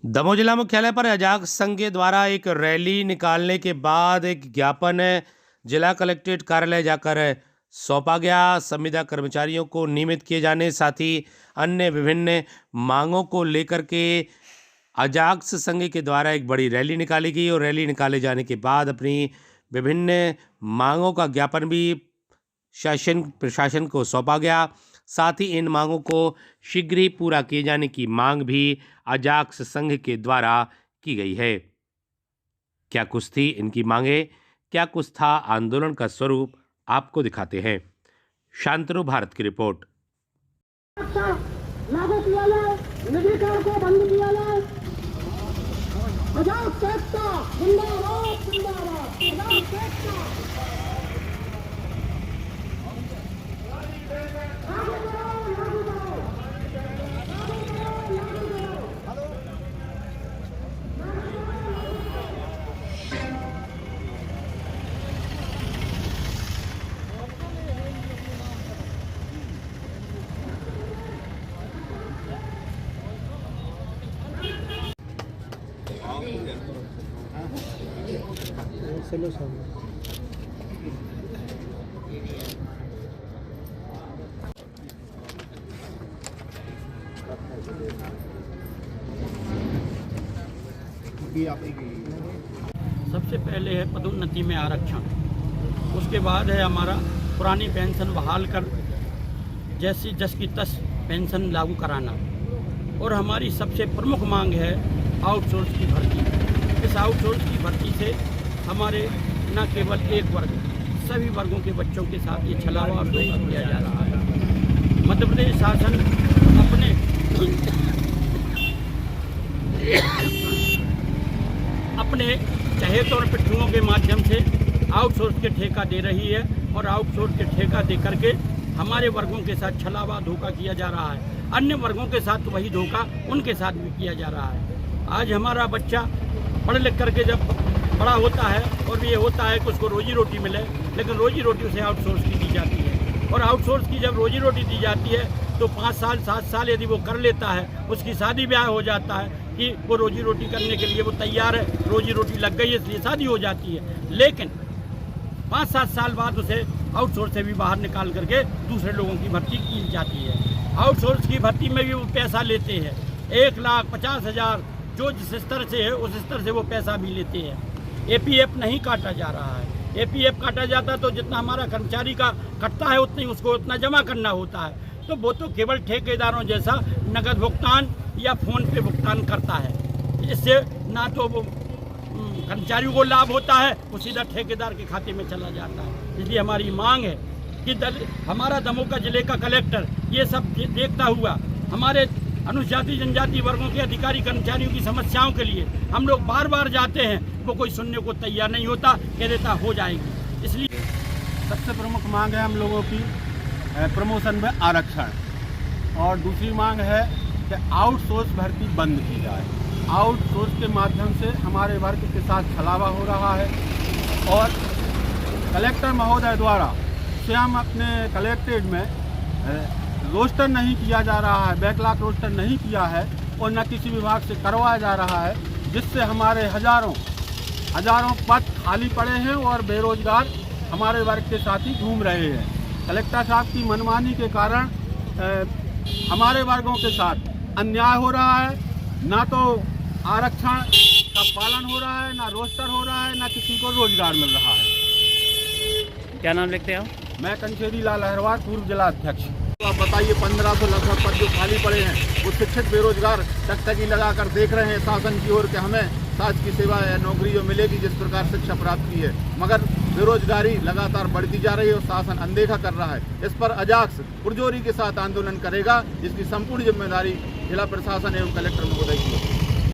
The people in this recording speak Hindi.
दमोह जिला मुख्यालय पर अजाक्स संघ के द्वारा एक रैली निकालने के बाद एक ज्ञापन जिला कलेक्ट्रेट कार्यालय जाकर सौंपा गया। संविदा कर्मचारियों को नियमित किए जाने, साथ ही अन्य विभिन्न मांगों को लेकर के अजाक्स संघ के द्वारा एक बड़ी रैली निकाली गई और रैली निकाले जाने के बाद अपनी विभिन्न मांगों का ज्ञापन भी शासन प्रशासन को सौंपा गया। साथ ही इन मांगों को शीघ्र ही पूरा किए जाने की मांग भी अजाक्स संघ के द्वारा की गई है। क्या कुछ थी इनकी मांगे, क्या कुछ था आंदोलन का स्वरूप, आपको दिखाते हैं। शांतनु भारत की रिपोर्ट। लागू किया जाए, निजीकरण को बंद किया जाए। अजाक्स एकता जिंदाबाद जिंदाबाद। अजाक्स एकता सबसे पहले है पदोन्नति में आरक्षण, उसके बाद है हमारा पुरानी पेंशन बहाल कर जैसी जस की तस पेंशन लागू कराना, और हमारी सबसे प्रमुख मांग है आउटसोर्स की भर्ती। इस आउटसोर्स की भर्ती से हमारे न केवल एक वर्ग, सभी वर्गों के बच्चों के साथ ये छलावा और धोखा किया जा रहा है। मध्य प्रदेश शासन अपने चहेत और पिट्ठुओं के माध्यम से आउटसोर्स के ठेका दे रही है, और आउटसोर्स के ठेका दे करके हमारे वर्गों के साथ छलावा धोखा किया जा रहा है। अन्य वर्गों के साथ वही धोखा उनके साथ भी किया जा रहा है। आज हमारा बच्चा पढ़ लिख करके जब बड़ा होता है और ये होता है कि उसको रोजी रोटी मिले, लेकिन रोजी रोटी उसे आउटसोर्स की दी जाती है, और आउटसोर्स की जब रोजी रोटी दी जाती है तो 5 साल 7 साल यदि वो कर लेता है, उसकी शादी ब्याह हो जाता है कि वो रोजी रोटी करने के लिए वो तैयार है, रोजी रोटी लग गई है इसलिए शादी हो जाती है। लेकिन 5-7 साल बाद उसे आउटसोर्स से भी बाहर निकाल करके दूसरे लोगों की भर्ती की जाती है। आउटसोर्स की भर्ती में भी वो पैसा लेते हैं, 1,50,000 जो जिस स्तर से है उस स्तर से वो पैसा भी लेते हैं। APF नहीं काटा जा रहा है। APF काटा जाता तो जितना हमारा कर्मचारी का कटता है उतना ही उसको उतना जमा करना होता है, तो वो तो केवल ठेकेदारों जैसा नगद भुगतान या फ़ोन पे भुगतान करता है। इससे ना तो वो कर्मचारियों को लाभ होता है, वो सीधा ठेकेदार के खाते में चला जाता है। इसलिए हमारी मांग है कि हमारा दमोह का जिले का कलेक्टर ये सब देखता हुआ हमारे अनुसूचित जनजाति वर्गों के अधिकारी कर्मचारियों की समस्याओं के लिए हम लोग बार बार जाते हैं, वो कोई सुनने को तैयार नहीं होता, कह देता हो जाएगी। इसलिए सबसे प्रमुख मांग है हम लोगों की प्रमोशन में आरक्षण, और दूसरी मांग है कि आउटसोर्स भर्ती बंद की जाए। आउटसोर्स के माध्यम से हमारे वर्ग के साथ छलावा हो रहा है, और कलेक्टर महोदय द्वारा स्वयं अपने कलेक्ट्रेट में रोस्टर नहीं किया जा रहा है, बैकलॉग रोस्टर नहीं किया है, और न किसी विभाग से करवाया जा रहा है, जिससे हमारे हजारों पद खाली पड़े हैं और बेरोजगार हमारे वर्ग के साथ ही घूम रहे हैं। कलेक्टर साहब की मनमानी के कारण हमारे वर्गों के साथ अन्याय हो रहा है, ना तो आरक्षण का पालन हो रहा है, ना रोस्टर हो रहा है, ना किसी को रोजगार मिल रहा है। क्या नाम लिखते हैं आप? मैं कंचेरी लाल अहरवार, पूर्व जिला अध्यक्ष। तो आप बताइए, 1500 लगभग पद जो खाली पड़े हैं, वो शिक्षित बेरोजगार टकटकी लगाकर देख रहे हैं शासन की ओर कि हमें साज की सेवा या नौकरी जो मिलेगी जिस प्रकार शिक्षा प्राप्त की है, मगर बेरोजगारी लगातार बढ़ती जा रही है और शासन अनदेखा कर रहा है। इस पर अजाक्स पुरजोरी के साथ आंदोलन करेगा, जिसकी संपूर्ण जिम्मेदारी जिला प्रशासन एवं कलेक्टर महोदय की है।